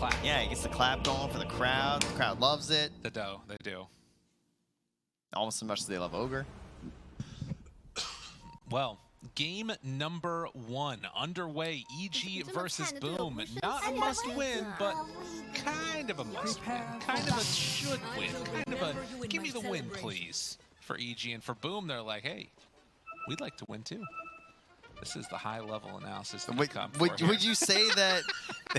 clap. Yeah, he gets the clap going for the crowd. The crowd loves it. They do. Almost as much as they love Ogre. Well, game number 1 underway. EG versus Boom. Not a must-win, but kind of a must-win. Kind of a should-win. Kind of a give me the win, please, for EG. And for Boom, they're like, hey, we'd like to win too. This is the high-level analysis that we come for here. Would you say that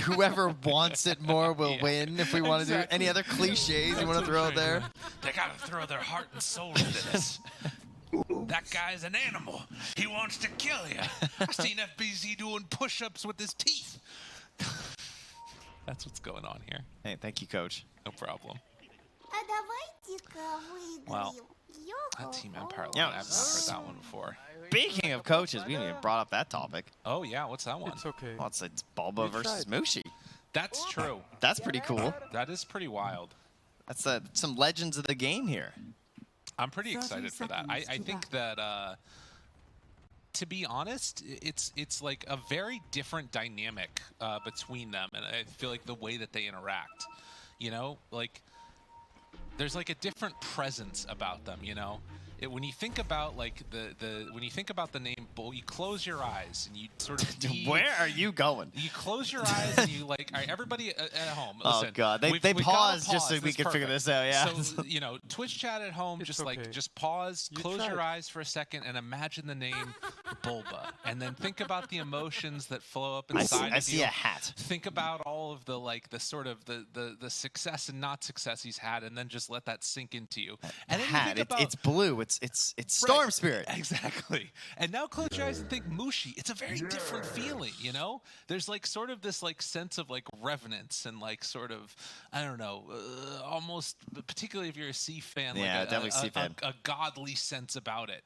whoever wants it more will win? If we want to do any other cliches you want to throw there? They got to throw their heart and soul into this. That guy's an animal. He wants to kill you. I've seen FBZ doing push-ups with his teeth. That's what's going on here. Hey, thank you, Coach. No problem. Well, that Team Empire line, I've not heard that one before. Speaking of coaches, we haven't even brought up that topic. Oh, yeah, what's that one? It's okay. Well, it's Bulba versus Mushi. That's true. That's pretty cool. That is pretty wild. That's some legends of the game here. I'm pretty excited for that. I think that, to be honest, it's like a very different dynamic between them, and I feel like the way that they interact, you know, like there's like a different presence about them, you know. When you think about like when you think about the name Bull, you close your eyes and you sort of Where are you going? You close your eyes and you like, all right, everybody at home, listen. Oh God, they paused just so we could figure this out. Yeah. So you know, Twitch chat at home, just pause, close your eyes for a second, and imagine the name Bulba, and then think about the emotions that flow up inside. I see a hat. Think about all of the like the sort of the success and not success he's had, and then just let that sink into you. And then hat. You think about, it's blue. It's Storm Spirit. Exactly. And now close your eyes and think Mushi. It's a very different feeling, you know? There's like sort of this like sense of like reverence and like sort of, I don't know, almost, particularly if you're a C fan, yeah, like definitely C fan. A godly sense about it.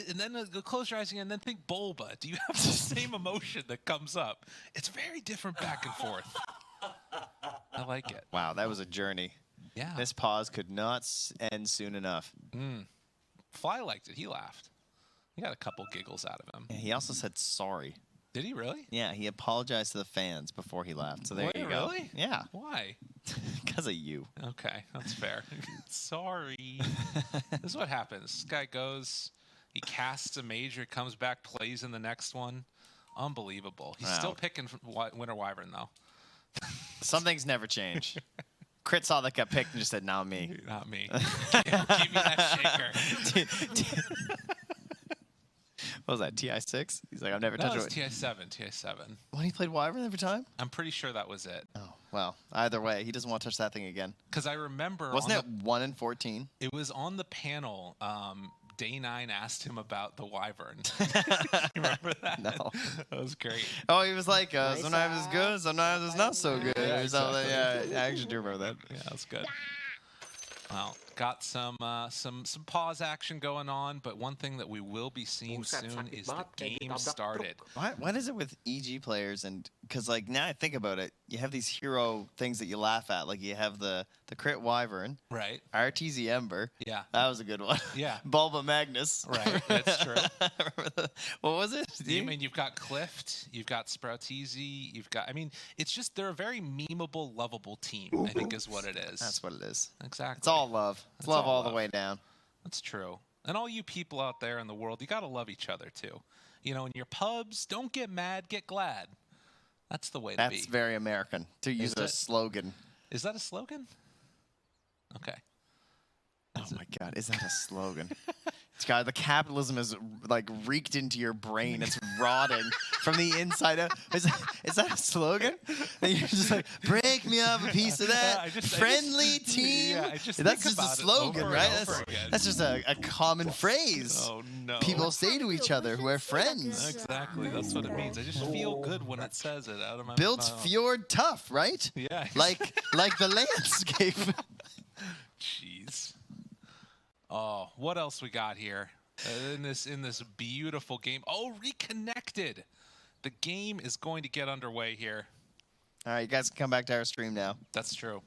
And then close your eyes again and then think Bulba. Do you have the same emotion that comes up? It's very different back and forth. I like it. Wow, that was a journey. Yeah. This pause could not end soon enough. Fly liked it. He laughed. He got a couple giggles out of him. Yeah, he also said sorry. Did he really? Yeah, he apologized to the fans before he left. So there you go. Really? Yeah. Why? Because of you. Okay, that's fair. Sorry. This is what happens. This guy goes, he casts a major, comes back, plays in the next one. Unbelievable. He's still picking Winter Wyvern, though. Some things never change. Crit saw that got picked and just said, "Not me." Not me. Give me that shaker. What was that, TI6? He's like, I've never touched it. That was TI7, TI7. When he played Wyvern every time? I'm pretty sure that was it. Oh, well, either way, he doesn't want to touch that thing again. Because I remember... Wasn't it 1 in 14? It was on the panel. Day 9 asked him about the Wyvern. You remember that? No. That was great. Oh, he was like, sometimes it's good, sometimes it's not so good. Yeah, exactly. Yeah, I actually do remember that. Yeah, that was good. Well, got some pause action going on, but one thing that we will be seeing soon is the game started. What is it with EG players? And because like now I think about it, you have these hero things that you laugh at. Like you have the crit Wyvern, right? RTZ Ember, yeah, that was a good one. Yeah, Bulba Magnus, right? That's true. What was it? You mean you've got Clift, you've got Sproutizi, you've got. I mean, it's just they're a very memeable, lovable team. I think is what it is. That's what it is. Exactly. It's all love. It's love all the way down. That's true. And all you people out there in the world, you got to love each other too. You know, in your pubs, don't get mad, get glad. That's the way to be. That's very American, to use a slogan. Is that a slogan? Okay. Oh my God, is that a slogan? God, the capitalism is like reeked into your brain. It's rotting from the inside out. Is that a slogan? And you're just like, break me up a piece of that. Friendly team. Yeah, that's just a slogan, right? That's just a common phrase. Oh no. People say to each other who are friends. Exactly. That's what it means. I just feel good when it says it out of my Built mouth. fjord tough, right? Yeah. Like the landscape. Jeez. Oh, what else we got here in this beautiful game? Oh, reconnected. The game is going to get underway here. All right, you guys can come back to our stream now. That's true.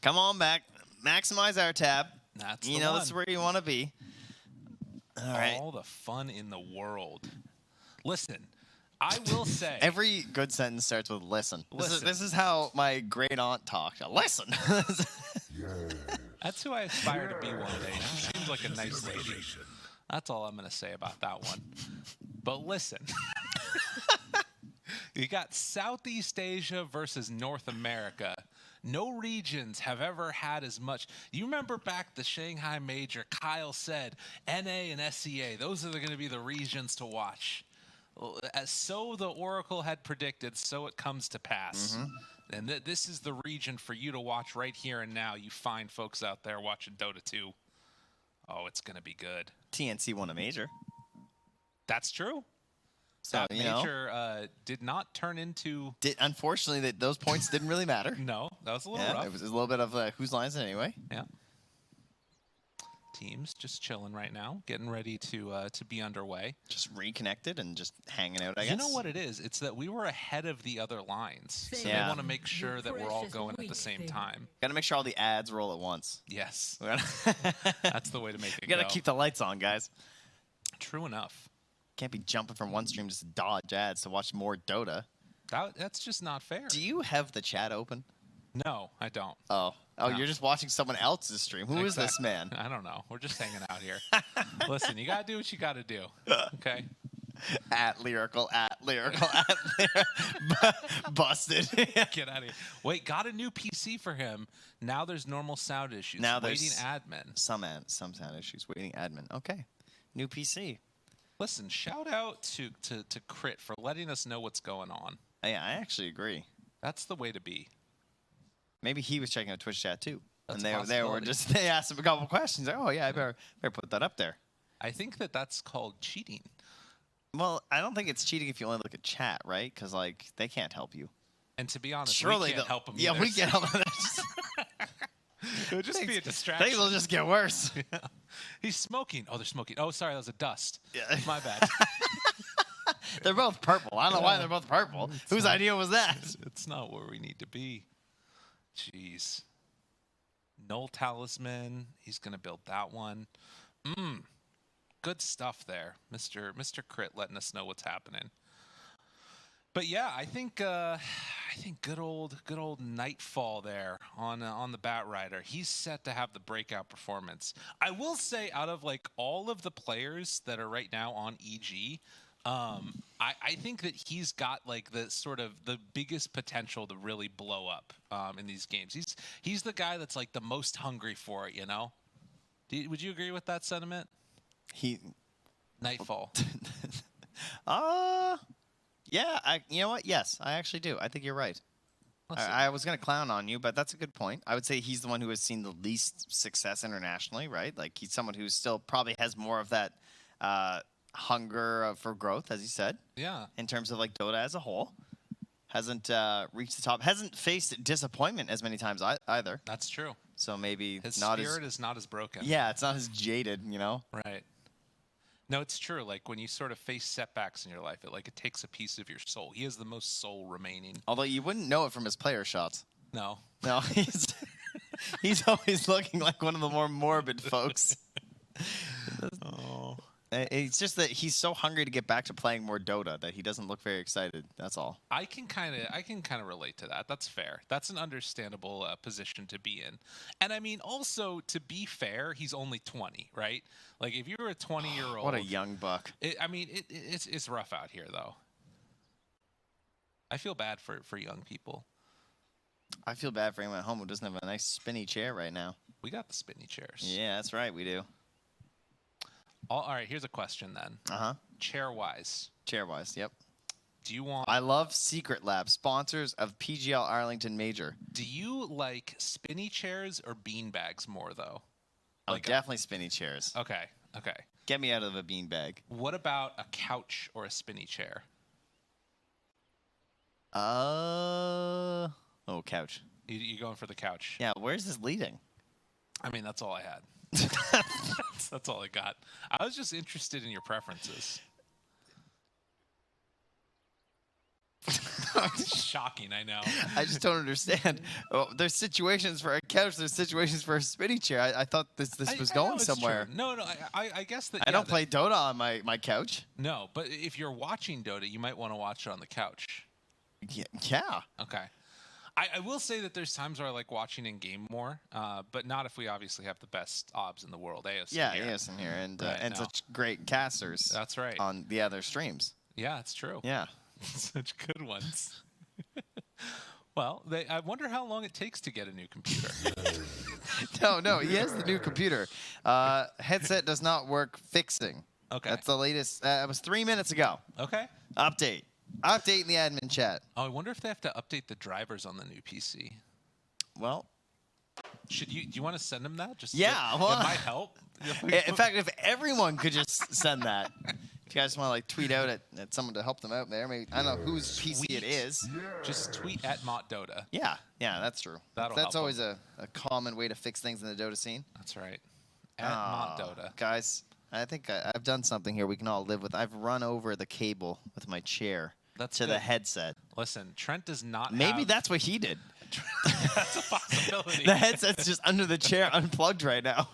Come on back. Maximize our tab. That's that's where you want to be. All right. All the fun in the world. Listen, I will say. Every good sentence starts with listen. Listen. This is how my great aunt talked. Listen. That's who I aspire to be one day. She seems like a nice lady. That's all I'm going to say about that one. But listen. You got Southeast Asia versus North America. No regions have ever had as much. You remember back the Shanghai Major, Kyle said, NA and SEA, those are going to be the regions to watch. So the Oracle had predicted, so it comes to pass. And this is the region for you to watch right here and now. You fine folks out there watching Dota 2. Oh, it's going to be good. TNC won a major. That's true. So, That major did not turn into... Unfortunately, those points didn't really matter. No, that was a little rough. It was a little bit of whose lines anyway. Yeah. Teams just chilling right now, getting ready to be underway. Just reconnected and just hanging out, I guess. You know what it is? It's that we were ahead of the other lines. So Yeah. they want to make sure that we're all going at the same time. Got to make sure all the ads roll at once. Yes. That's the way to make it You got to go. keep the lights on, guys. True enough. Can't be jumping from one stream just to dodge ads to watch more Dota. That's just not fair. Do you have the chat open? No, I don't. Oh, No. you're just watching someone else's stream. Who is this man? I don't know. We're just hanging out here. Listen, you got to do what you got to do. Okay? At lyrical. Busted. Get out of here. Wait, got a new PC for him. Now there's normal sound issues. Now Waiting there's admin. Some sound issues. Waiting admin. Okay. New PC. Listen, shout out to Crit for letting us know what's going on. Yeah, I actually agree. That's the way to be. Maybe he was checking out Twitch chat too. That's and a they were possibility. just they asked him a couple questions. Like, oh yeah, I better put that up there. I think that's called cheating. Well, I don't think it's cheating if you only look at chat, right? Because like they can't help you. And to be honest, Surely we can't help them Yeah, either. we can't help them. It would just be a distraction. Things will just get worse. Yeah. He's smoking. Oh, they're smoking. Oh, sorry, that was a dust. Yeah. My bad. They're both purple. I don't know why they're both purple. Whose idea was that? It's not where we need to be. Jeez. Null Talisman. He's going to build that one. Good stuff there. Mr. Crit letting us know what's happening. But yeah, I think good old Nightfall there on the Bat Rider. He's set to have the breakout performance. I will say, out of like all of the players that are right now on EG, I think that he's got like the sort of the biggest potential to really blow up in these games. He's the guy that's like the most hungry for it. You know? Would you agree with that sentiment? Nightfall. Yeah, you know what? Yes, I actually do. I think you're right. I was going to clown on you, but that's a good point. I would say he's the one who has seen the least success internationally, right? Like he's someone who still probably has more of that hunger for growth, as you said. Yeah. In terms of like Dota as a whole. Hasn't reached the top. Hasn't faced disappointment as many times either. That's true. So maybe His not spirit is not as broken. Yeah, it's not as jaded, you know? Right. No, it's true. Like when you sort of face setbacks in your life, it takes a piece of your soul. He has the most soul remaining. Although you wouldn't know it from his player shots. No. No, he's always looking like one of the more morbid folks. Oh. It's just that he's so hungry to get back to playing more Dota that he doesn't look very excited. That's all. I can kind of relate to that. That's fair. That's an understandable position to be in. And I mean, also to be fair, he's only 20, right? Like if you're a 20-year-old, What a young buck. It's rough out here though. I feel bad for young people. I feel bad for anyone at home who doesn't have a nice spinny chair right now. We got the spinny chairs. Yeah, that's right. We do. All right, here's a question then. Chair-wise. Chair-wise, yep. Do you want... I love Secret Lab, sponsors of PGL Arlington Major. Do you like spinny chairs or bean bags more, though? Oh, Like definitely spinny chairs. Okay. Get me out of a bean bag. What about a couch or a spinny chair? Oh, couch. You going for the couch? Yeah, where's this leading? I mean, that's all I had. That's all I got. I was just interested in your preferences. Shocking, I know. I just don't understand. Oh, there's situations for a couch. There's situations for a spinning chair. I thought this was going somewhere. True. No, I guess that. I don't play Dota on my couch. No, but if you're watching Dota, you might want to watch it on the couch. Yeah. Okay. I will say that there's times where I like watching in game more, but not if we obviously have the best obs in the world. AOS Yeah, here. AOS in here, and such great casters. That's right. On the other streams. Yeah, it's true. Yeah. Such good ones. Well, I wonder how long it takes to get a new computer. No, he has the new computer. Headset does not work fixing. Okay. That's the latest. It was 3 minutes ago. Okay. Update in the admin chat. Oh, I wonder if they have to update the drivers on the new PC. Well, do you want to send them that? Just yeah, it might help. In fact, if everyone could just send that. If you guys want to like tweet out at someone to help them out there, maybe I don't know whose PC it is. Just tweet at MottDota. Yeah, that's true. That's always a common way to fix things in the Dota scene. That's right. At MottDota. Guys, I think I've done something here we can all live with. I've run over the cable with my chair to the headset. Listen, Trent does not Maybe that's what he did. That's a possibility. The headset's just under the chair, unplugged right now.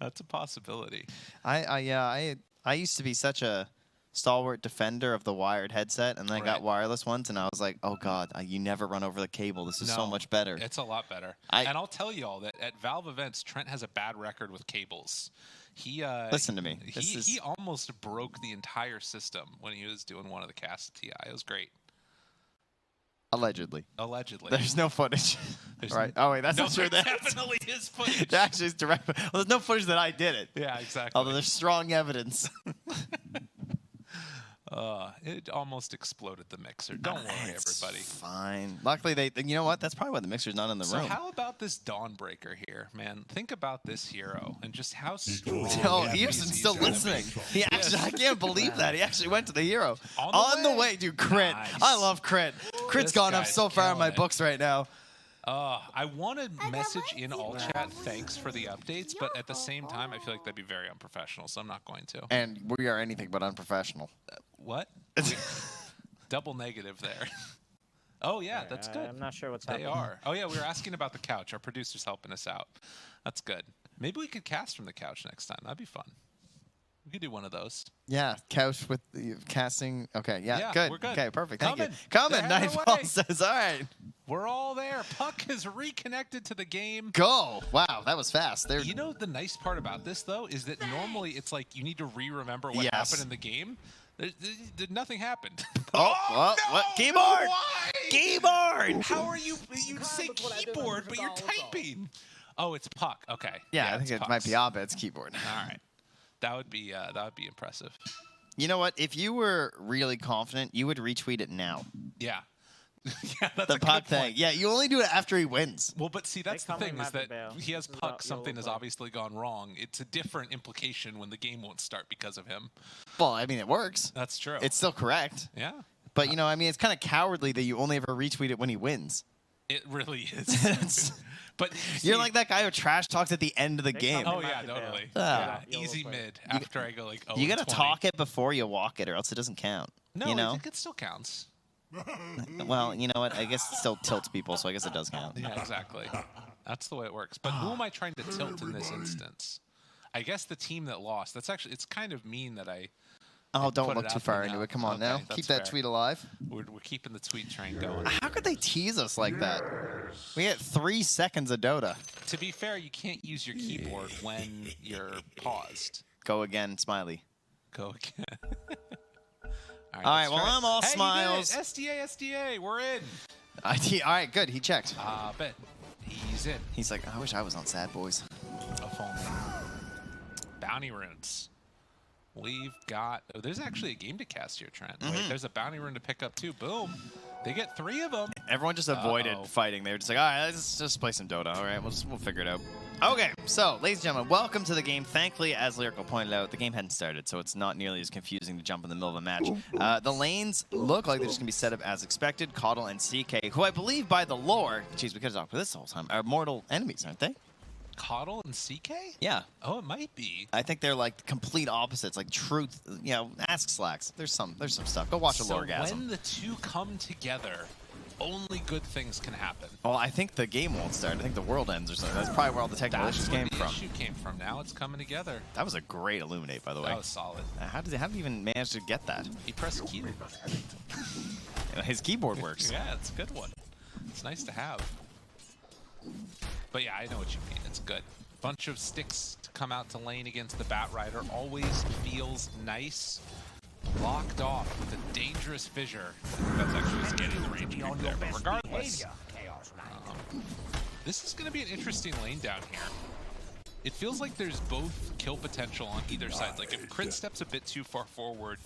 That's a possibility. I used to be such a stalwart defender of the wired headset, and then I got wireless ones, and I was like, oh God, you never run over the cable. This is so much better. It's a lot better. And I'll tell you all that at Valve events, Trent has a bad record with cables. Listen to me. He almost broke the entire system when he was doing one of the casts at TI. It was great. Allegedly. There's no footage. Right. Oh wait, that's not true. That definitely is footage. That actually is direct. Well, there's no footage that I did it. Yeah, exactly. Although there's strong evidence. It almost exploded the mixer. Don't worry, everybody. Fine. Luckily, you know what? That's probably why the mixer's not in the room. So how about this Dawnbreaker here, man? Think about this hero and just how strong. Oh, Earson's still listening. He actually, I can't believe that. He actually went to the hero. On the way, dude. Crit. Nice. I love Crit. Crit's gone up so far in my books right now. I want to message in all chat thanks for the updates, but at the same time, I feel like that'd be very unprofessional, so I'm not going to. And we are anything but unprofessional. What? Double negative there. Oh, yeah, that's good. I'm not sure what's happening. They are. Oh, yeah, we were asking about the couch. Our producer's helping us out. That's good. Maybe we could cast from the couch next time. That'd be fun. We could do one of those. Yeah, couch with the casting. Okay, yeah, good. We're good. Okay, perfect. Thank you. Coming, Nightfall says, all right. We're all there. Puck has reconnected to the game. Go. Wow, that was fast. You know the nice part about this, though, is that normally it's like you need to re-remember what happened in the game. Nothing happened. No! What? Keyboard! Why? Keyboard! How are you say keyboard, but you're typing? Oh, it's Puck. Okay. Yeah, I think it might be Abed's keyboard. All right. That would be impressive. You know what? If you were really confident, you would retweet it now. Yeah. Yeah, that's the Puck thing. Yeah, you only do it after he wins. Well, but see, that's the thing is that he has Puck. Something has obviously gone wrong. It's a different implication when the game won't start because of him. Well, I mean, it works. That's true. It's still correct. Yeah. But, you know, I mean, it's kind of cowardly that you only ever retweet it when he wins. It really is. But you're like that guy who trash talks at the end of the game. Oh, yeah, totally. Yeah, easy mid after I go like, oh, you got to talk it before you walk it or else it doesn't count. No, you know? I think it still counts. Well, you know what? I guess it still tilts people, so I guess it does count. Yeah, exactly. That's the way it works. But who am I trying to tilt in this instance? I guess the team that lost. That's actually, it's kind of mean that I... Oh, don't look too far into it. Come on now. Keep that tweet alive. We're keeping the tweet train going. How could they tease us like that? We get 3 seconds of Dota. To be fair, you can't use your keyboard when you're paused. Go again, Smiley. Go again. All right, well, I'm all smiles. SDA, we're in. All right, good. He checked. Bet. He's in. He's like, I wish I was on Sad Boys. If only. Bounty runes. We've got... Oh, there's actually a game to cast here, Trent. Wait, there's a bounty rune to pick up, too. Boom. They get 3 of them. Everyone just avoided fighting. They were just like, all right, let's just play some Dota. All right, we'll figure it out. Okay, so, ladies and gentlemen, welcome to the game. Thankfully, as Lyrical pointed out, the game hadn't started, so it's not nearly as confusing to jump in the middle of a match. The lanes look like they're just going to be set up as expected. Caudle and CK, who I believe by the lore, geez, we could have talked about this the whole time, are mortal enemies, aren't they? Coddle and CK? Yeah. Oh, it might be. I think they're like complete opposites, like truth. You know, ask Slacks. There's some stuff. Go watch a Lorgasm. So when the two come together, only good things can happen. Well, I think the game won't start. I think the world ends or something. That's probably where all the technical issues came from. That's where the issue came from. Now it's coming together. That was a great Illuminate, by the way. That was solid. How did he even manage to get that? He pressed Q. His keyboard works. Yeah, it's a good one. It's nice to have. But yeah, I know what you mean. It's good. Bunch of sticks to come out to lane against the Bat Rider always feels nice. Locked off with a dangerous fissure. I think that's actually just getting the range right there. But regardless, this is going to be an interesting lane down here. It feels like there's both kill potential on either side. Like if Crit steps a bit too far forward,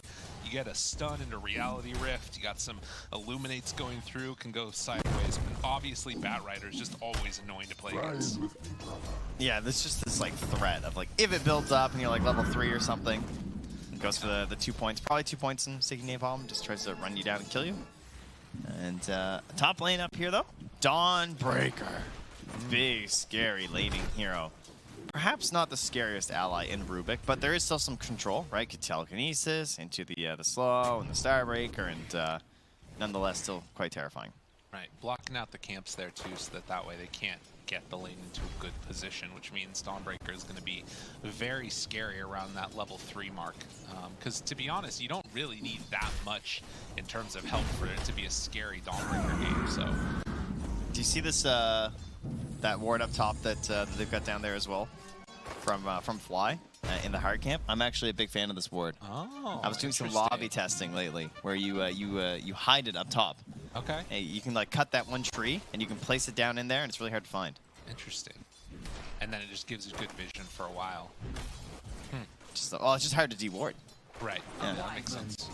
you get a stun into Reality Rift. You got some Illuminates going through, can go sideways. But obviously Bat Rider is just always annoying to play against. Yeah, there's just this like threat of like if it builds up and you're like level 3 or something, it goes for the 2 points. Probably 2 points in Sticky Napalm. Just tries to run you down and kill you. And top lane up here though, Dawnbreaker. Big, scary laning hero. Perhaps not the scariest ally in Rubik, but there is still some control, right? Telekinesis into the slow and the Starbreaker, and nonetheless still quite terrifying. Right, blocking out the camps there too, so that way they can't get the lane into a good position, which means Dawnbreaker is going to be very scary around that level 3 mark. Because to be honest, you don't really need that much in terms of health for it to be a scary Dawnbreaker game. So, do you see this that ward up top that they've got down there as well from Fly in the hard camp? I'm actually a big fan of this ward. Oh, I was doing some lobby testing lately where you hide it up top. Okay. Hey, you can like cut that one tree and you can place it down in there, and it's really hard to find. Interesting. And then it just gives you good vision for a while. It's just hard to deward. Right. Yeah. That makes sense.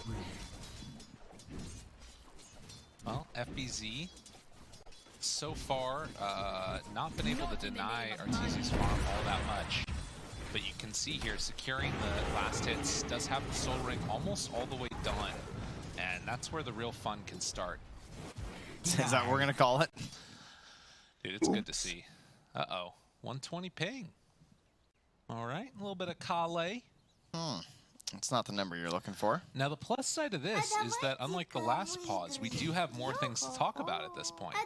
Well, FBZ so far not been able to deny Arteezy's farm all that much. But you can see here, securing the last hits, does have the Soul Ring almost all the way done. And that's where the real fun can start. Is that what we're going to call it? Dude, it's good to see. Uh-oh. 120 ping. All right, a little bit of Kale. It's not the number you're looking for. Now, the plus side of this is that unlike the last pause, we do have more things to talk about at this point.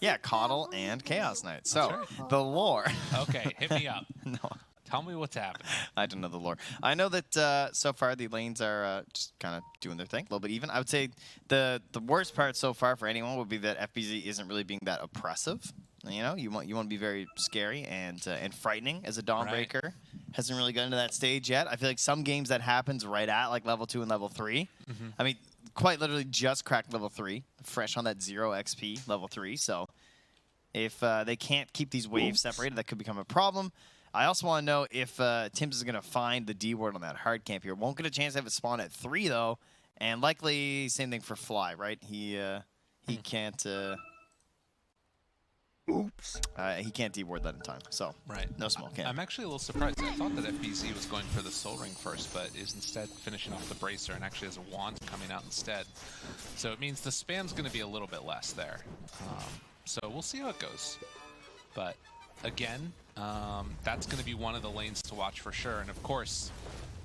Yeah, Coddle and Chaos Knight. So, the lore. Okay, hit me up. No. Tell me what's happening. I don't know the lore. I know that so far the lanes are just kind of doing their thing, a little bit even. I would say the worst part so far for anyone would be that FBZ isn't really being that oppressive. You know, you want to be very scary and frightening as a Dawnbreaker. Right. Hasn't really gotten to that stage yet. I feel like some games that happens right at like level 2 and level 3. I mean, quite literally just cracked level 3, fresh on that 0 XP level 3. So if they can't keep these waves separated, that could become a problem. I also want to know if Tim's is going to find the D word on that hard camp here. Won't get a chance to have it spawn at 3 though, and likely same thing for Fly, right? He can't. He can't D-ward that in time, so no smoke. I'm actually a little surprised. I thought that FBZ was going for the Soul Ring first, but is instead finishing off the Bracer and actually has a Wand coming out instead. So it means the spam's going to be a little bit less there. So we'll see how it goes. But again, that's going to be one of the lanes to watch for sure. And of course,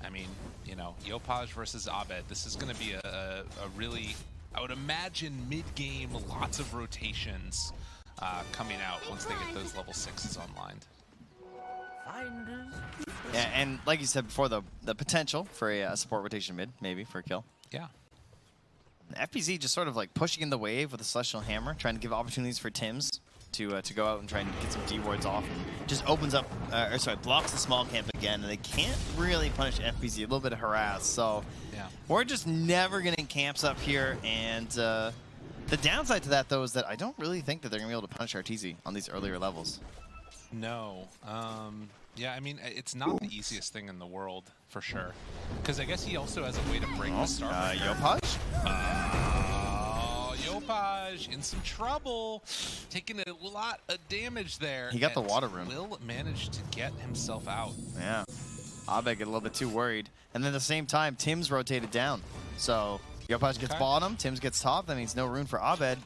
I mean, you know, Yopaj versus Abed. This is going to be a really, I would imagine, mid-game, lots of rotations coming out once they get those level 6s online. Yeah, and like you said before, the potential for a support rotation mid, maybe, for a kill. Yeah. FPZ just sort of like pushing in the wave with a Celestial Hammer, trying to give opportunities for Tims to go out and try and get some D-wards off, and just opens up, blocks the small camp again, and they can't really punish FPZ, a little bit of harass, so yeah. We're just never getting camps up here, and the downside to that, though, is that I don't really think that they're going to be able to punish Arteezy on these earlier levels. No. Yeah, I mean, it's not the easiest thing in the world, for sure. Because I guess he also has a way to break the Star. Yopaj? Yopaj in some trouble. Taking a lot of damage there. He got the water rune. Will manage to get himself out. Yeah. Abed get a little bit too worried. And then at the same time, Tim's rotated down. So Yopaj gets bottom, Tims gets top. That means no rune for Abed.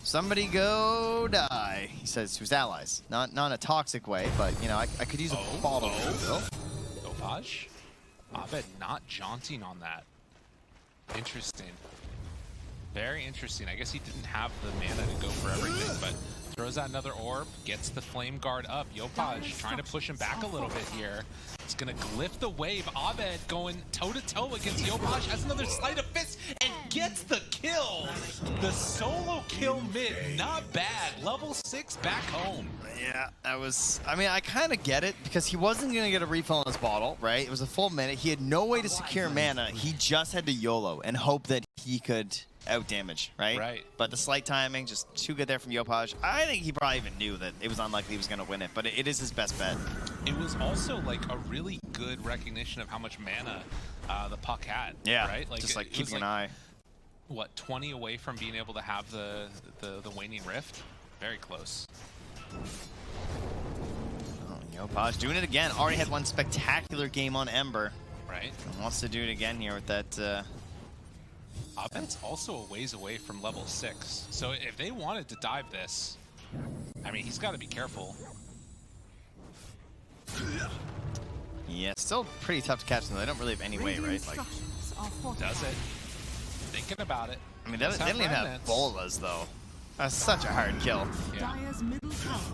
Somebody go die, he says to his allies. Not in a toxic way, but, you know, I could use a bottle refill. Yopaj? Abed not jaunting on that. Interesting. Very interesting. I guess he didn't have the mana to go for everything, but throws out another orb, gets the flame guard up. Yopaj trying to push him back a little bit here. It's gonna glyph the wave. Abed going toe-to-toe against Yopaj, has another sleight of fist, and gets the kill! The solo kill mid, not bad. Level 6 back home. Yeah, that was... I mean, I kind of get it, because he wasn't going to get a refill on his bottle, right? It was a full minute. He had no way to secure mana. He just had to YOLO and hope that he could out-damage, right? Right. But the slight timing, just too good there from Yopaj. I think he probably even knew that it was unlikely he was going to win it, but it is his best bet. It was also like a really good recognition of how much mana the puck had. Yeah, right? Like, just like it keeping was an eye. What, 20 away from being able to have the waning rift? Very close. Oh, Yopaj doing it again. Already had one spectacular game on Ember. Right. And wants to do it again here with that... Abed's also a ways away from level 6. So if they wanted to dive this, I mean, he's got to be careful. Yeah, still pretty tough to catch them. They don't really have any way, right? Like, Does it? Thinking about it. I mean, they don't even have bolas, though. That's such a hard kill. Yeah.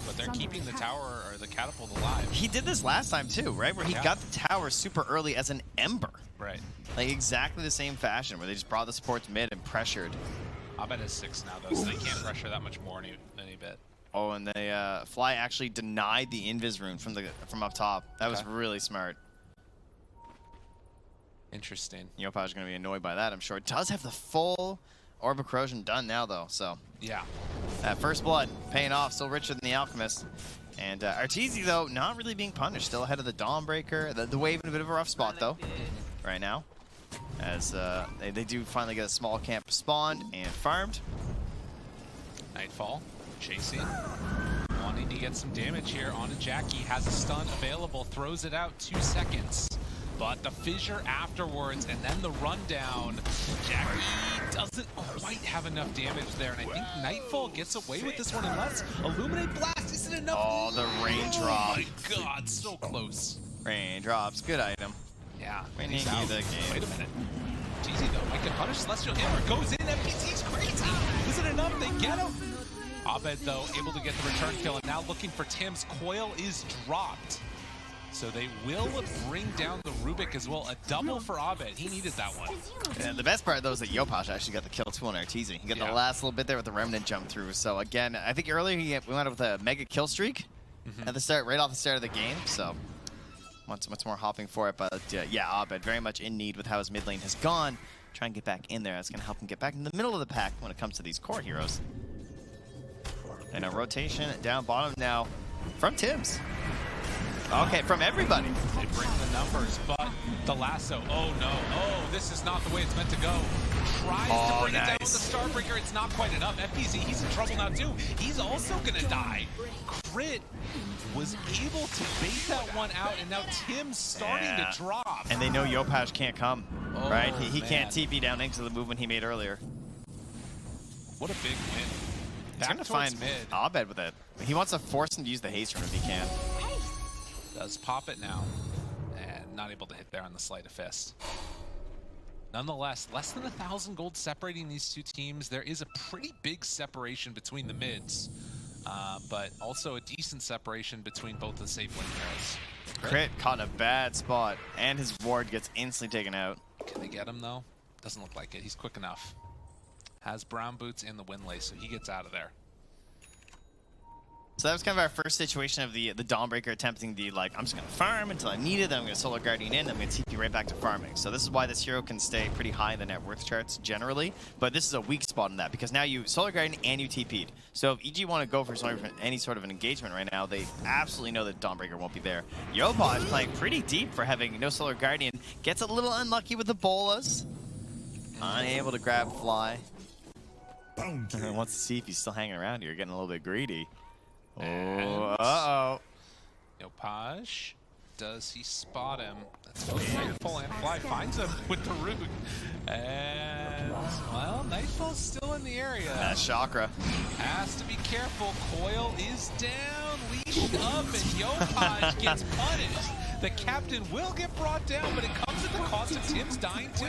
But they're keeping the tower or the catapult alive. He did this last time, too, right? Where he got the tower super early as an Ember. Right. Like, exactly the same fashion, where they just brought the supports mid and pressured. Abed is 6 now, though, so they can't pressure that much more any bit. Oh, and they Fly actually denied the invis rune from up top. That was really smart. Interesting. Yopaj is going to be annoyed by that, I'm sure. It does have the full Orb of Corrosion done now, though, so... Yeah. That first blood, paying off, still richer than the Alchemist. And Arteezy, though, not really being punished. Still ahead of the Dawnbreaker. The Wave in a bit of a rough spot, though, right now. As they do finally get a small camp spawned and farmed. Nightfall, chasing. Wanting to get some damage here onto Jackie. Has a stun available, throws it out, 2 seconds. But the fissure afterwards, and then the rundown. Jackie doesn't quite have enough damage there, and I think Nightfall gets away with this one unless Illuminate Blast isn't enough. Oh, the raindrop. Oh my god, so close. Raindrops, good item. Yeah. Winning you the game. Wait a minute. Easy though, might get punished. Celestial Hammer goes in, FPC's crazy. Is it enough? They get him. Abed though, able to get the return kill, and now looking for Tim's. Coil is dropped. So they will bring down the Rubik as well. A double for Abed. He needed that one. And the best part, though, is that Yopaj actually got the kill, too, on Arteezy. He got the last little bit there with the Remnant jump through. So, again, I think earlier we went up with a mega kill streak at the start, right off the start of the game. So, much more hopping for it. But, yeah, Abed very much in need with how his mid lane has gone. Try and get back in there. That's going to help him get back in the middle of the pack when it comes to these core heroes. And a rotation down bottom now from Tibbs. Okay, from everybody. They bring the numbers, but the lasso. Oh no. Oh, this is not the way it's meant to go. Tries to bring it down with the Starbreaker. It's not quite enough. FPZ, he's in trouble now too. He's also gonna die. Crit was able to bait that one out, and now Tim's starting to drop. And they know Yopaj can't come, right? He can't TP down into the movement he made earlier. What a big win. He's gonna find Abed with it. He wants to force him to use the haste rune if he can. Does pop it now, and not able to hit there on the sleight of fist. Nonetheless, less than 1,000 gold separating these two teams. There is a pretty big separation between the mids, but also a decent separation between both the safe lane heroes. Crit caught in a bad spot, and his ward gets instantly taken out. Can they get him though? Doesn't look like it. He's quick enough. Has brown boots and the wind lace, so he gets out of there. So that was kind of our first situation of the Dawnbreaker attempting the, like, I'm just going to farm until I need it, then I'm going to Solar Guardian in, then I'm going to TP right back to farming. So this is why this hero can stay pretty high in the net worth charts generally, but this is a weak spot in that, because now you Solar Guardian and you TP'd. So if EG want to go for any sort of an engagement right now, they absolutely know that Dawnbreaker won't be there. Yopaj playing pretty deep for having no Solar Guardian, gets a little unlucky with the bolas. Unable to grab Fly. Wants to see if he's still hanging around here, getting a little bit greedy. Oh, uh-oh. Yopaj, does he spot him? That's both Nightfall and Fly finds him with the root. And, well, Nightfall's still still in the area. That's Chakra. Has to be careful. Coil is down, leashing up, and Yopaj gets punished. The captain will get brought down, but it comes at the cost of Tim's dying too.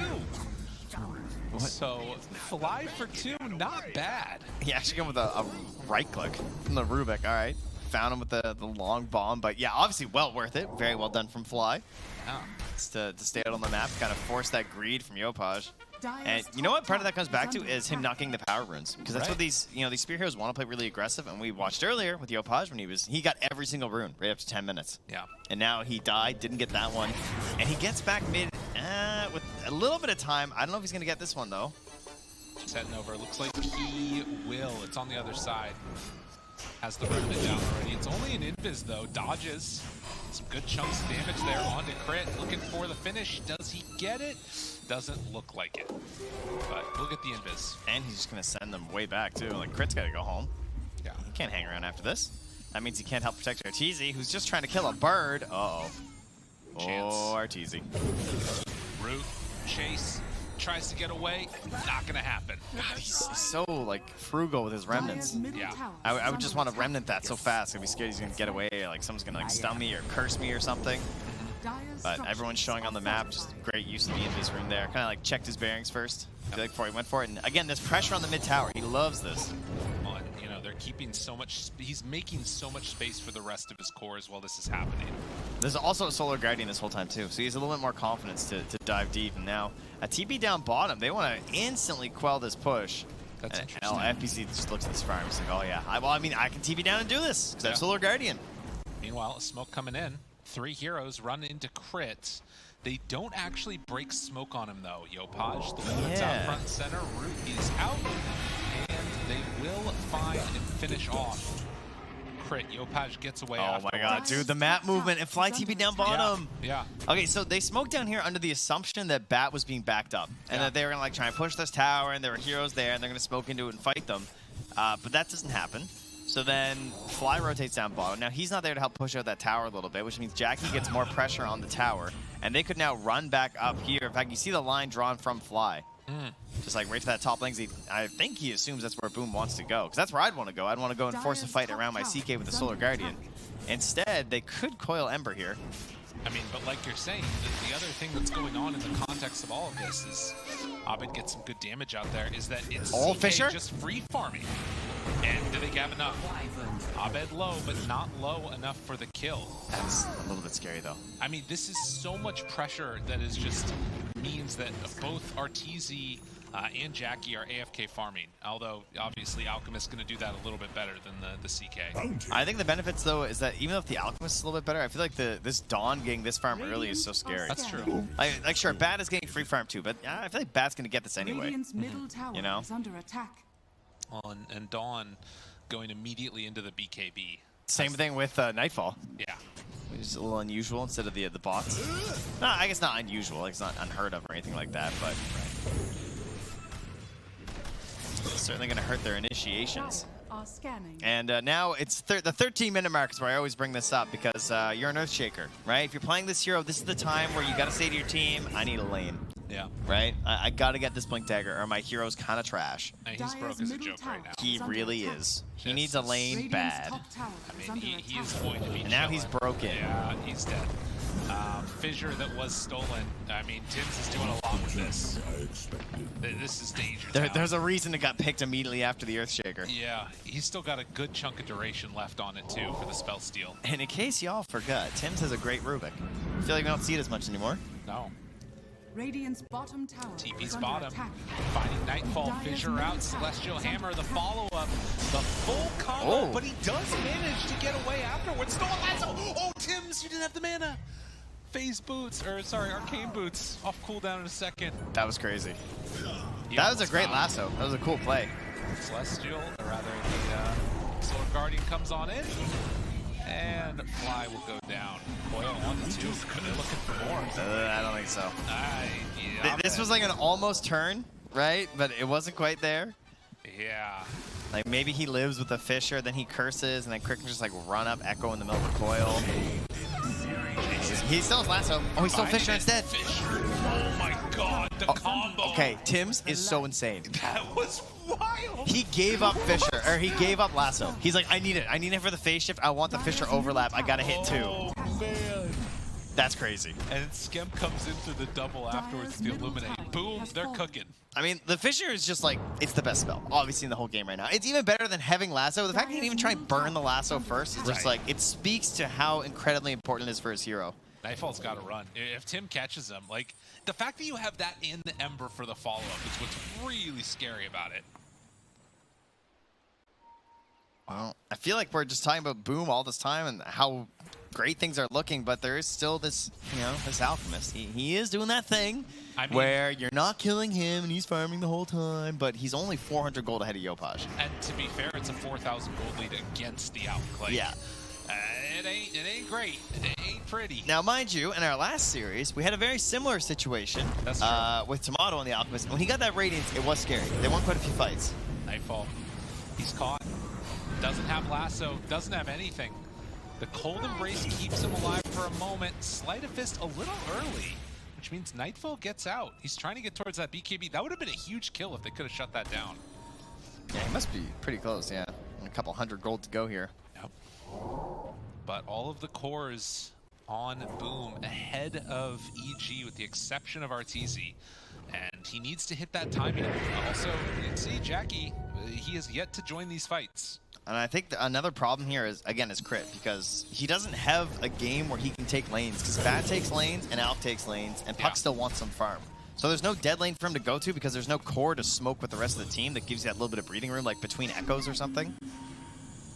What? So, fly for 2, not bad. He actually got with a right click from the Rubik. All right. Found him with the long bomb, but yeah, obviously well worth it. Very well done from Fly. Oh. Just to stay out on the map, kind of force that greed from Yopaj. And you know what part of that comes back to is him knocking the power runes, because that's what these spear heroes want to play really aggressive. And we watched earlier with Yopaj when he got every single rune right up to 10 minutes. Yeah. And now he died, didn't get that one, and he gets back mid with a little bit of time. I don't know if he's gonna get this one though. Just heading over. Looks like he will. It's on the other side. Has the remnant down already. It's only an invis though. Dodges. Some good chunks of damage there on to Crit. Looking for the finish. Does he get it? Doesn't look like it. But we'll get the invis. And he's just gonna send them way back too. Like Crit's gotta go home. Yeah. He can't hang around after this. That means he can't help protect Arteezy, who's just trying to kill a bird. Uh-oh. Chance. Oh, Arteezy. Root. Chase. Tries to get away. Not gonna happen. God, he's so like frugal with his remnants. Yeah. I would just want to remnant that so fast. I'd be scared he's gonna get away, or like someone's gonna like stun me or curse me or something. But everyone's showing on the map, just great use of the invis room there. Kind of like checked his bearings first, I feel like, before he went for it. And again, there's pressure on the mid tower. He loves this. You know, they're keeping so much. He's making so much space for the rest of his cores while this is happening. There's also a Solar Guardian this whole time too, so he has a little bit more confidence to dive deep. And now a TP down bottom, they want to instantly quell this push. That's and interesting. FPC just looks at this farm. He's like, oh yeah, I mean, I can TP down and do this because I have Solar Guardian. Meanwhile, smoke coming in. 3 heroes run into Crit. They don't actually break smoke on him though. Yopaj, the one that's out front and center. Root is out, and they will find and finish off Crit. Yopaj gets away. Oh my god, dude, the map movement and Fly TP down bottom. Yeah. Okay, so they smoked down here under the assumption that Bat was being backed up, and that they were gonna like try and push this tower, and there were heroes there, and they're gonna smoke into it and fight them. But that doesn't happen. So then Fly rotates down bottom. Now he's not there to help push out that tower a little bit, which means Jackie gets more pressure on the tower, and they could now run back up here. In fact, you see the line drawn from Fly. Just like right to that top lane. I think he assumes that's where Boom wants to go, because that's where I'd want to go. I'd want to go and force a fight around my CK with the Solar Guardian. Instead, they could coil Ember here. I mean, but like you're saying, the other thing that's going on in the context of all of this is Abed gets some good damage out there, is that it's CK Fisher just free farming. And do they have enough? Abed low, but not low enough for the kill. That's a little bit scary though. I mean, this is so much pressure that is just means that both Arteezy and Jackie are AFK farming. Although, obviously, Alchemist is going to do that a little bit better than the CK. I think the benefits, though, is that even if the Alchemist is a little bit better, I feel like this Dawn getting this farm early is so scary. That's true. Like sure, Bat is getting free farm too, but I feel like Bat's going to get this anyway. You know? Is under attack. Well, and Dawn going immediately into the BKB. Same thing with Nightfall. Yeah. Which is a little unusual instead of the bots. No, I guess not unusual. Like, it's not unheard of or anything like that, but it's certainly going to hurt their initiations. And now it's the 13-minute mark is where I always bring this up, because you're an Earthshaker, right? If you're playing this hero, this is the time where you got to say to your team, I need a lane. Yeah. Right? I got to get this Blink Dagger, or my hero's kind of trash. And he's broke as a joke right now. He really is. He needs a lane bad. I mean, he is going to be And now he's broken. Yeah, he's dead. Fissure that was stolen. I mean, Tims is doing a lot with this. This is danger. There's a reason it got picked immediately after the Earthshaker. Yeah, he's still got a good chunk of duration left on it too for the spell steal. And in case y'all forgot, Tims has a great Rubik. I feel like we don't see it as much anymore. No. Radiant's bottom tower. TP's bottom. Finding Nightfall, Fissure out, Celestial Hammer, the follow-up, the full combo, but he does manage to get away afterwards. Still a lasso. Oh, Tims, you didn't have the mana. Phase boots, or sorry, arcane boots, off cooldown in a second. That was crazy. That was a great lasso. That was a cool play. Celestial, or rather the Solar Guardian comes on in, and Fly will go down. Coil on the 2, they're looking for more. I don't think so. Yeah, this was like an almost turn, right? But it wasn't quite there. Yeah. Like maybe he lives with the Fissure, then he curses, and then Crick can just like run up, echo in the middle of the coil. He still has lasso. Oh, he's still Fissure instead. Fissure. Oh my god, the combo. Okay, Tims is so insane. That was what? He gave up Fisher, or he gave up Lasso. He's like, I need it. I need it for the phase shift. I want the Fisher overlap. I gotta hit 2. Oh, man. That's crazy. And Skemp comes in through the double afterwards to illuminate. Boom, they're cooking. I mean, the Fisher is just like, it's the best spell, obviously, in the whole game right now. It's even better than having Lasso. The fact that he didn't even try and burn the Lasso first is just like, it speaks to how incredibly important it is for his hero. Nightfall's got to run. If Tim catches him, like, the fact that you have that in the Ember for the follow-up is what's really scary about it. Well, I feel like we're just talking about Boom all this time and how great things are looking, but there is still this, you know, this Alchemist. He is doing that thing where you're not killing him and he's farming the whole time, but he's only 400 gold ahead of Yopaj. And to be fair, it's a 4,000 gold lead against the Alch. Like, yeah. It ain't great. It ain't pretty. Now, mind you, in our last series, we had a very similar situation with Tomato and the Alchemist. When he got that Radiance, it was scary. They won quite a few fights. Nightfall. He's caught. Doesn't have Lasso. Doesn't have anything. The Cold Embrace keeps him alive for a moment. Sleight of Fist a little early, which means Nightfall gets out. He's trying to get towards that BKB. That would have been a huge kill if they could have shut that down. Yeah, he must be pretty close, yeah. A couple hundred gold to go here. Yep. But all of the cores on Boom ahead of EG with the exception of Arteezy. And he needs to hit that timing. Also, you can see Jackie, he has yet to join these fights. And I think another problem here is, again, is crit, because he doesn't have a game where he can take lanes, because Bat takes lanes and Alp takes lanes, and Puck still wants some farm. So there's no dead lane for him to go to because there's no core to smoke with the rest of the team that gives you that little bit of breathing room, like between echoes or something.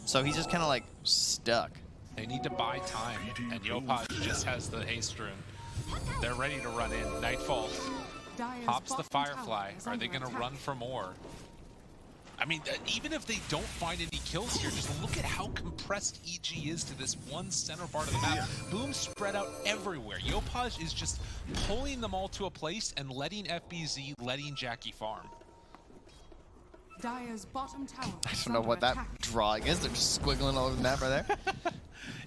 So he's just kind of like stuck. They need to buy time, and Yopaj just has the haste rune. They're ready to run in. Nightfall pops the Firefly. Are they going to run for more? I mean, even if they don't find any kills here, just look at how compressed EG is to this one center part of the map. Boom spread out everywhere. Yopaj is just pulling them all to a place and letting FBZ, letting Jackie farm. Dire's bottom tower. I don't know what that drawing is. They're just squiggling all over the map right there.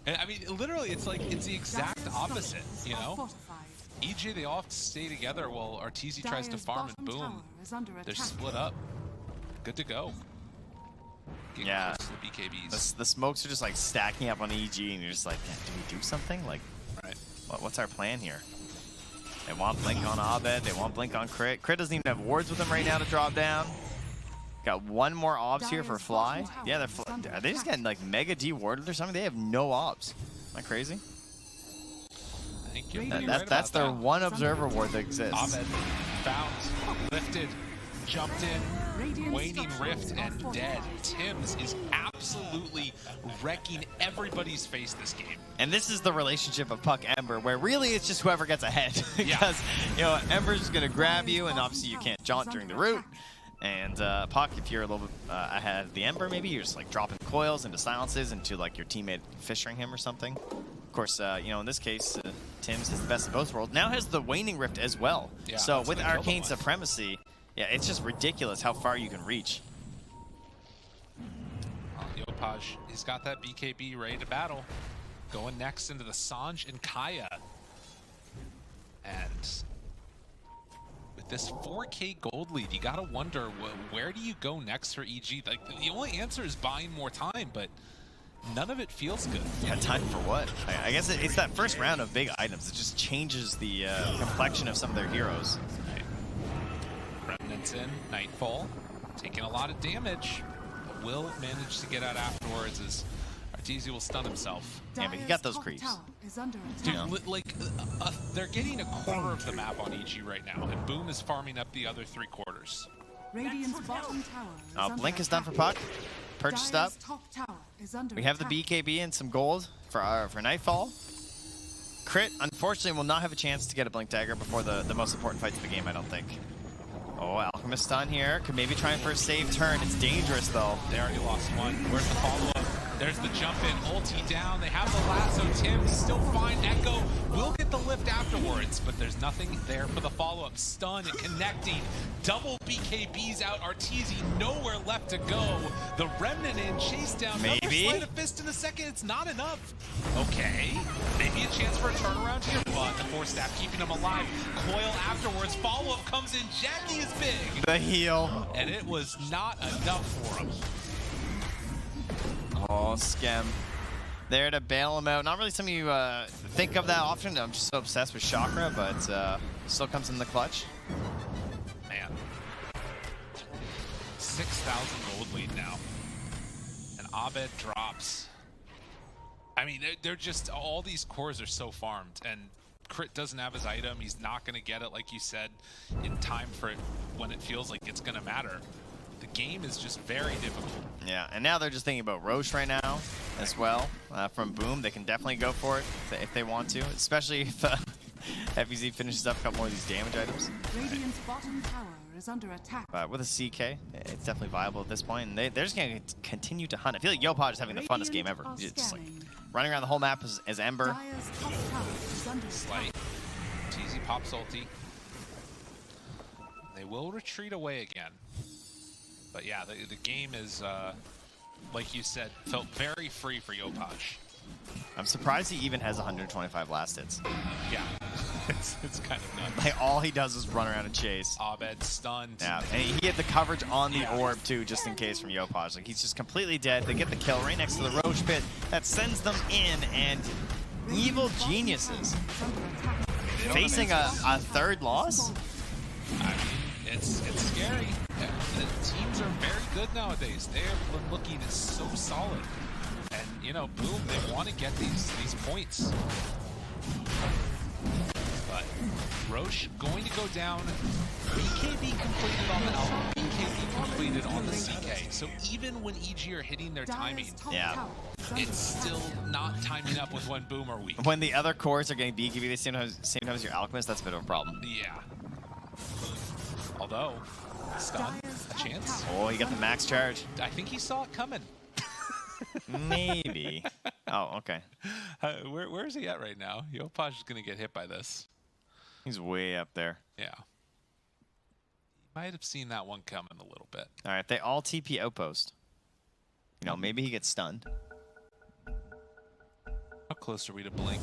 And I mean, literally, it's like, it's the exact opposite, you know? EG, they all stay together while Arteezy tries to farm, and Boom, they're split up. Good to go. Getting yeah, close to the BKBs. The smokes are just like stacking up on EG, and you're just like, do we do something? Like, what's our plan here? They want Blink on Abed, they want Blink on Crit. Crit doesn't even have wards with him right now to drop down. Got one more obs here for Fly. Yeah, are they just getting like mega de-warded or something? They have no obs. Am I crazy? I think you're that's their one observer ward that exists. Abed found, lifted, jumped in, waning rift, and dead. Tims is absolutely wrecking everybody's face this game. And this is the relationship of Puck Ember, where really it's just whoever gets ahead. Because, you know, Ember's going to grab you, and obviously you can't jaunt during the route. And Puck, if you're a little bit ahead of the Ember, maybe you're just like dropping coils into silences into like your teammate fishing him or something. Of course, you know, in this case, Tims has the best of both worlds. Now has the waning rift as well. Yeah, so with Arcane Supremacy, yeah, it's just ridiculous how far you can reach. Yopaj, he's got that BKB ready to battle. Going next into the Sanj and Kaya. And with this 4K gold lead, you gotta wonder, where do you go next for EG? Like, the only answer is buying more time, but none of it feels good. Yeah, time for what? I guess it's that first round of big items. It just changes the complexion of some of their heroes. Remnants in, Nightfall, taking a lot of damage, but will manage to get out afterwards as Arteezy will stun himself. Yeah, but he got those creeps. Dude, like, they're getting a quarter of the map on EG right now, and Boom is farming up the other 3 quarters. Blink is done for Puck. Purchased up. We have the BKB and some gold for Nightfall. Crit, unfortunately, will not have a chance to get a Blink Dagger before the most important fights of the game, I don't think. Oh, Alchemist stun here. Could maybe try for a save turn. It's dangerous, though. They already lost one. Where's the follow-up? There's the jump in. Ulti down. They have the lasso. Tim still fine. Echo will get get the lift afterwards, but there's nothing there for the follow-up. Stun connecting, double BKBs out. Arteezy nowhere left to go. The Remnant in, chase down. Maybe. Another sleight of fist in a second. It's not enough. Okay, maybe a chance for a turnaround here, but the force staff keeping him alive. Coil afterwards. Follow-up comes in. Jackie is big. The heal. And it was not enough for him. Oh, Skem. There to bail him out. Not really something you think of that often. I'm just so obsessed with Chakra, but still comes in the clutch. Man. 6,000 gold lead now. And Abed drops. I mean, they're just, all these cores are so farmed, and Crit doesn't have his item. He's not going to get it, like you said, in time for it when it feels like it's going to matter. The game is just very difficult. Yeah, and now they're just thinking about Roche right now as well. From Boom, they can definitely go for it if they want to, especially if FEZ finishes up a couple more of these damage items. Radiant's bottom tower is under attack. But with a CK, it's definitely viable at this point, and they're just going to continue to hunt. I feel like Yopaj is having the funnest game ever. He's just like running around the whole map as Ember. Dire's top tower is under Slight. TZ pops ulti. They will retreat away again. But yeah, the game is, like you said, felt very free for Yopaj. I'm surprised he even has 125 last hits. Yeah, it's kind of nuts. Like, all he does is run around and chase. Abed stunned. Yeah, and he had the coverage on the orb too, just in case from Yopaj. Like, he's just completely dead. They get the kill right next to the Roche pit. That sends them in, and Evil Geniuses facing a third loss? I mean, it's scary. The teams are very good nowadays. They are looking so solid. And, you know, Boom, they want to get these points. But Roche going to go down. BKB completed on the Alpha. BKB completed on the CK. So even when EG are hitting their timing, Yeah. it's still not timing up with when Boom are weak. When the other cores are getting BKB the same time as your Alchemist, that's a bit of a problem. Yeah. Although, stun, a chance. Oh, he got the max charge. I think he saw it coming. Maybe. Oh, okay. Where is he at right now? Yopaj is going to get hit by this. He's way up there. Yeah. He might have seen that one coming a little bit. All right, they all TP outpost. You know, maybe he gets stunned. How close are we to Blink?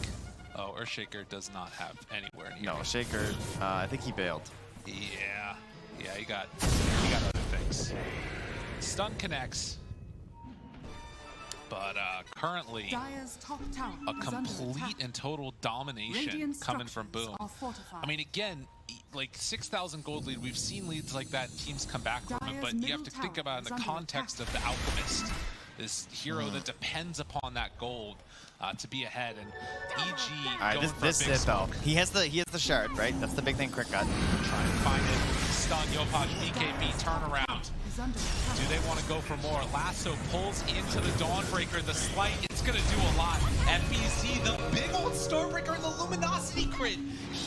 Oh, Earthshaker does not have anywhere near. No, Shaker, I think he bailed. Yeah. Yeah, he got other things. Stun connects. But currently, Dire's top tower a is under complete attack. and total domination Radiant coming from structures Boom. are fortified. I mean, again, like 6,000 gold lead, we've seen leads like that, teams come back from it, but you have to think about it in the context of the Alchemist, this hero that depends upon that gold to be ahead, and EG All right, going this for a is big it though. smoke. He has the shard, right? That's the big thing Crit got. Try and find it. Stun, Yopaj, BKB, turnaround. Is under attack. Do they want to go for more? Lasso pulls into the Dawnbreaker. The slight, it's going to do a lot. FBC, the big old Stormbreaker and the Luminosity crit,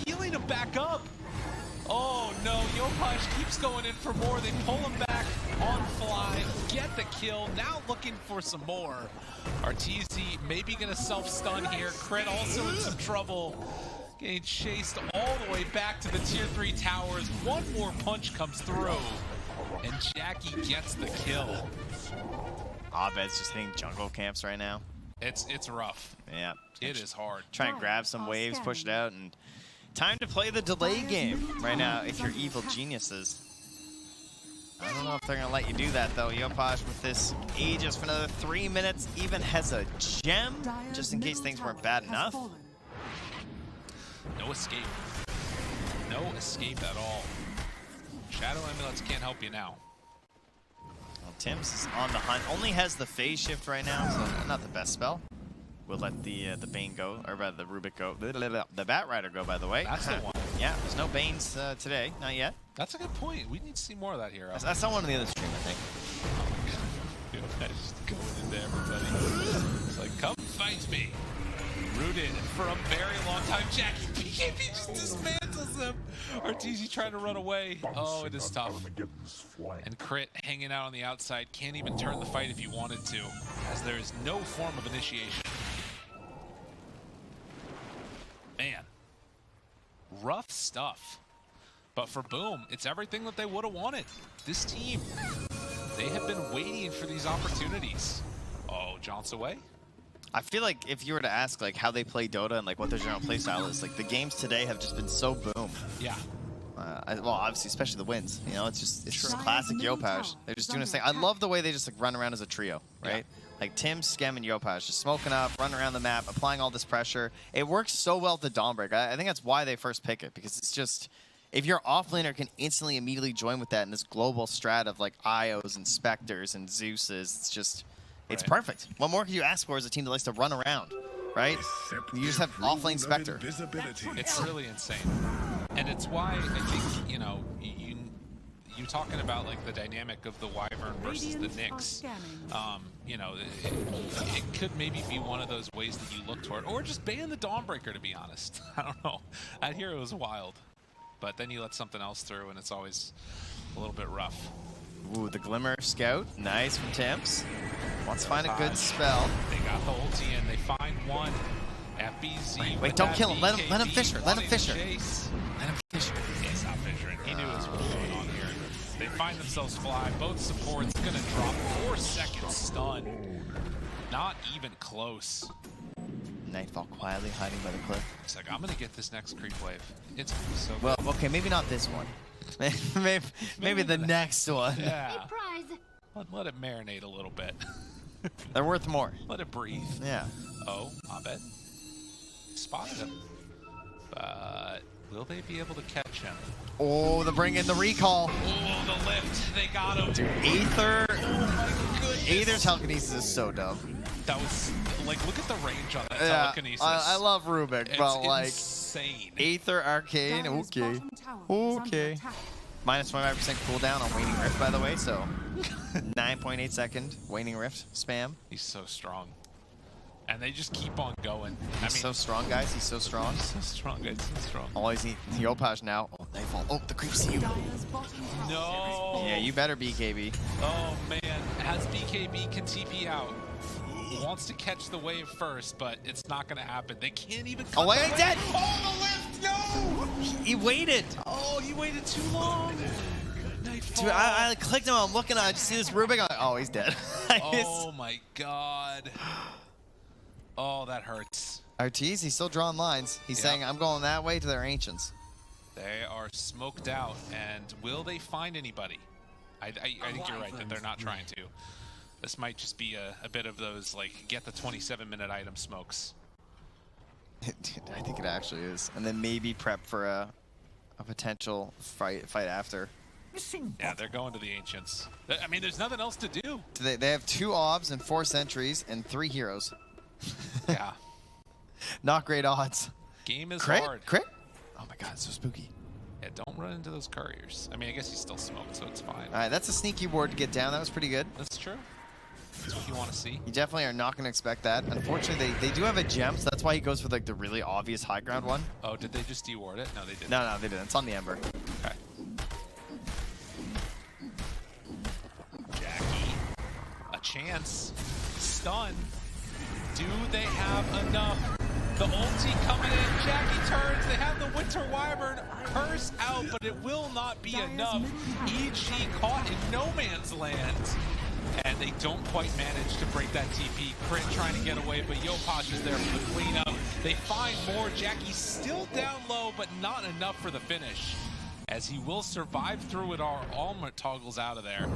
healing him back up. Oh no, Yopaj keeps going in for more. They pull him back on fly, get the kill. Now looking for some more. Arteezy maybe going to self-stun here. Crit also in some trouble. Getting chased all the way back to the tier 3 towers. One more punch comes through. And Jackie gets the kill. Abed's just hitting jungle camps right now. It's rough. Yeah. It is hard. Try and grab some waves, push it out, and time to play the delay game right now if you're Evil Geniuses. I don't know if they're going to let you do that, though. Yopaj with this Aegis for another 3 minutes, even has a gem, just in case things weren't bad enough. No escape. No escape at all. Shadow Amulets can't help you now. Well, Tim's is on the hunt. Only has the phase shift right now, so not the best spell. We'll let the Bane go, or rather the Rubik go. The Bat Rider go, by the way. That's the one. Yeah, there's no Banes today, not yet. That's a good point. We need to see more of that hero. I saw one in the other stream, I think. You know, just going into everybody. It's like, come fight me. Rooted for a very long time. Jackie BKB just dismantles him. Arteezy trying to run away. Oh, it is tough. And Crit hanging out on the outside. Can't even turn the fight if he wanted to, as there is no form of initiation. Man, rough stuff. But for Boom, it's everything that they would have wanted. This team, they have been waiting for these opportunities. Oh, John's away. I feel like if you were to ask like how they play Dota and like what their general play style is, like the games today have just been so Boom. Yeah. Well, obviously, especially the wins. You know, it's just Sure. classic Yopaj. They're just doing this thing. I love the way they just like run around as a trio, right? Yeah. Like Tim, Skem, and Yopaj just smoking up, running around the map, applying all this pressure. It works so well with the Dawnbreak. I think that's why they first pick it, because it's just, if your offlaner can instantly immediately join with that in this global strat of like Ios and Spectres and Zeuses, it's just, it's perfect. What more could you ask for as a team that likes to run around, right? You just have offlane Spectre. It's really insane. And it's why I think, you know, you talking about like the dynamic of the Wyvern versus the Nyx, you know, it could maybe be one of those ways that you look toward, or just ban the Dawnbreaker, to be honest. I don't know. Out here it was wild, but then you let something else through and it's always a little bit rough. Ooh, the Glimmer Scout. Nice from Temps. Wants to find a good spell. They got the ulti in. They find one. FBZ. Wait, don't kill him. Let him fish her. Let him fish her. Chase. Let him fish her. He's not fishing. He knew what was going on here. They find themselves fly. Both supports gonna drop 4 seconds stun. Not even close. Nightfall quietly hiding by the cliff. He's like, I'm gonna get this next creep wave. It's gonna be so Well, okay, maybe not this one. maybe the next one. yeah. Let it marinate a little bit. They're worth more. Let it breathe. Yeah. Oh, Abed spotted him. But will they be able to catch him? Oh, the bring in the recall. Oh, the lift. They got him. Dude, Aether. Oh my goodness. Aether telekinesis is so dumb. That was like, look at the range on that telekinesis. I love Rubik, It's but like insane. Aether Arcane. Dire's Okay. bottom tower is under Okay. attack. Minus 25% cooldown on Waning Rift, by the way, so 9.8 second Waning Rift spam. He's so strong. And they just keep on going. He's so strong, guys. He's so strong. so strong, guys. So strong. Always need Yopaj now. Oh, Nightfall. Oh, the creeps see you. Dire's bottom tower No. Yeah, you better BKB. Oh, man. As BKB can TP out. Wants to catch the wave first, but it's not going to happen. They can't even cut Oh, wait, the he's wave. dead. Oh, the lift. No. He waited. Oh, he waited too long. Nightfall. Dude, I clicked him. I'm looking. I just see this Rubik. I'm like, oh, he's dead. Oh, my God. Oh, that hurts. Artees, he's still drawing lines. He's saying, I'm going that way to their ancients. They are smoked out, and will they find anybody? I think you're right that they're not trying to. This might just be a bit of those, like, get the 27-minute item smokes. Dude, I think it actually is. And then maybe prep for a potential fight after. Yeah, they're going to the Ancients. I mean, there's nothing else to do. They have 2 obs and 4 sentries and 3 heroes. Yeah. Not great odds. Game is Crit? hard. Crit? Oh my god, it's so spooky. Yeah, don't run into those couriers. I mean, I guess he's still smoked, so it's fine. All right, that's a sneaky ward to get down. That was pretty good. That's true. That's what you want to see. You definitely are not going to expect that. Unfortunately, they do have a gem, so that's why he goes for like the really obvious high ground one. Oh, did they just deward it? No, they didn't. No, they didn't. It's on the Ember. Okay. Jackie, a chance. Stun. Do they have enough? The ulti coming in. Jackie turns. They have the Winter Wyvern. Curse out, but it will not be enough. EG caught in no man's land. And they don't quite manage to break that TP. Crit trying to get away, but Yopaj is there for the cleanup. They find more. Jackie's still down low, but not enough for the finish. As he will survive through it all toggles out of there.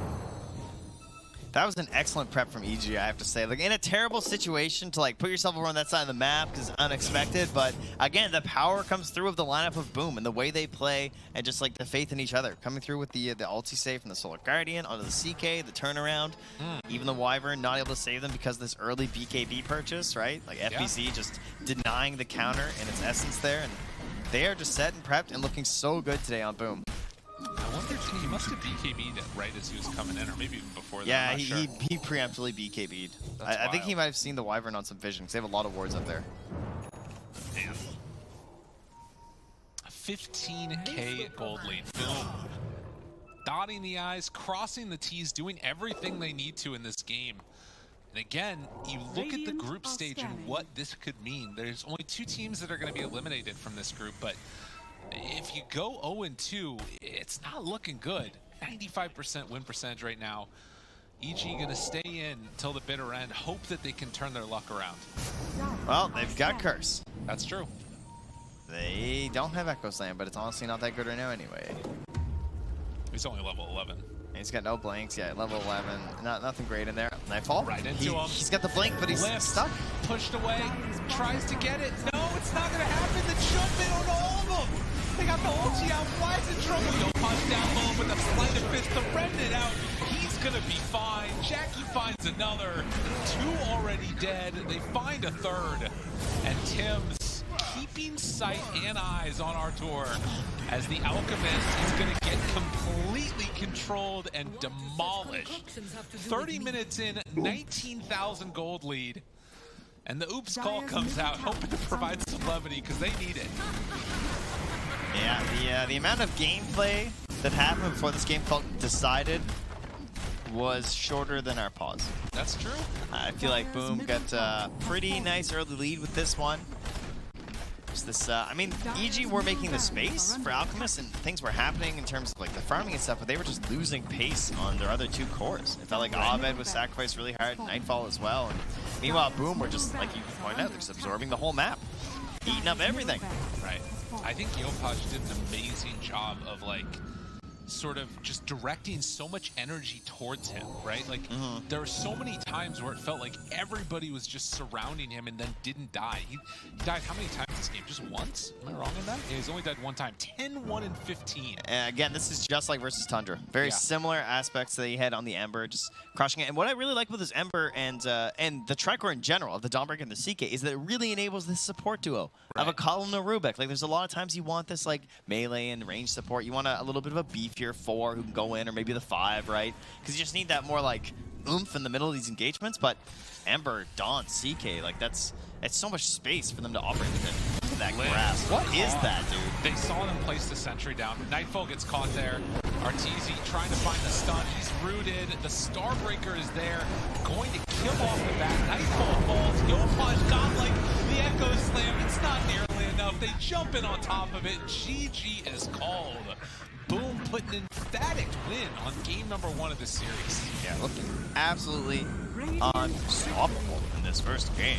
That was an excellent prep from EG, I have to say. Like, in a terrible situation to like put yourself over on that side of the map is unexpected, but again, the power comes through of the lineup of Boom and the way they play and just like the faith in each other. Coming through with the ulti save from the Solar Guardian onto the CK, the turnaround. Even the Wyvern not able to save them because of this early BKB purchase, right? Like FBZ just denying the counter in its essence there, and they are just set and prepped and looking so good today on Boom. I wonder if he must have BKB'd it right as he was coming in, or maybe even before that. Yeah, I'm not sure. he preemptively BKB'd. I think he wild. might have seen the Wyvern on some vision because they have a lot of wards up there. Damn. 15k gold lead. Boom. Dotting the I's, crossing the T's, doing everything they need to in this game. And again, you look at the group stage and what this could mean. There's only 2 teams that are going to be eliminated from this group, but if you go 0-2, it's not looking good. 95% win percentage right now. EG gonna stay in until the bitter end, hope that they can turn their luck around. Well, they've got Curse. That's true. They don't have Echo Slam, but it's honestly not that good right now anyway. He's only level 11. And he's got no blinks. Yeah, level 11. Nothing great in there. Nightfall. Right into him. He's got the blink, but he's Lifts, stuck. pushed away, tries to get it. No, it's not gonna happen. The jump in on all of them. They got the ulti out. Why is it trouble? Yo, punch down low with the sleight of fist. The remnant out. He's gonna be fine. Jackie finds another. 2 already dead. They find a third. And Tim's keeping sight and eyes on Artur as the Alchemist is going to get completely controlled and demolished. 30 minutes in, 19,000 gold lead. And the oops call comes out, hoping to provide some levity because they need it. Yeah, the amount of gameplay that happened before this game felt decided was shorter than our pause. That's true. I feel like Boom got a pretty nice early lead with this one. This, I mean, EG were making the space for Alchemist and things were happening in terms of like the farming and stuff, but they were just losing pace on their other 2 cores. It felt like Abed was sacrificed really hard, Nightfall as well. And meanwhile, Boom were just, like you pointed out, they're just absorbing the whole map, eating up everything. Right. I think Yopaj did an amazing job of like sort of just directing so much energy towards him, right? Like there were so many times where it felt like everybody was just surrounding him and then didn't die. He died how many times this game? Just once? Am I wrong in that? Yeah, he's only died 1 time. 10, 1, and 15. Again, this is just like versus Tundra. Very similar aspects that he had on the Ember, just crushing it. And what I really like with this Ember and the Tricor in general, the Dawnbreaker and the CK, is that it really enables this support duo of a Column and a Rubik. Like there's a lot of times you want this like melee and range support. You want a little bit of a beefier 4 who can go in, or maybe the 5, right? Because you just need that more like oomph in the middle of these engagements. But Ember, Dawn, CK, like it's so much space for them to operate within. Look at that grasp. What is that, dude? They saw them place the sentry down. Nightfall gets caught there. Arteezy trying to find the stun. He's rooted. The Starbreaker is there. Going to kill off the back. Nightfall falls. Yopaj got like the Echo Slam. It's not nearly enough. They jump in on top of it. GG is called. Boom put an emphatic win on game number 1 of the series. Yeah, looking absolutely unstoppable in this first game.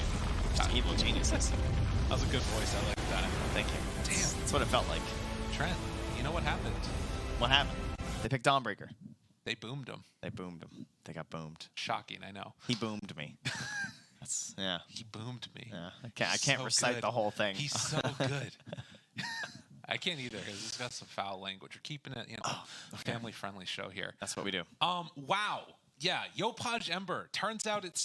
Just evil geniuses. That was a good voice. I like that. Thank you. Damn. That's what it felt like. Trent, you know what happened? What happened? They picked Dawnbreaker. They boomed him. They boomed him. They got boomed. Shocking, I know. He boomed me. That's, yeah. He boomed me. Yeah. I can't so recite good. the whole thing. He's so good. I can't either because it's got some foul language. We're keeping it, you know, a family-friendly show here. That's what we do. Wow. Yeah, Yopaj Ember. Turns out it's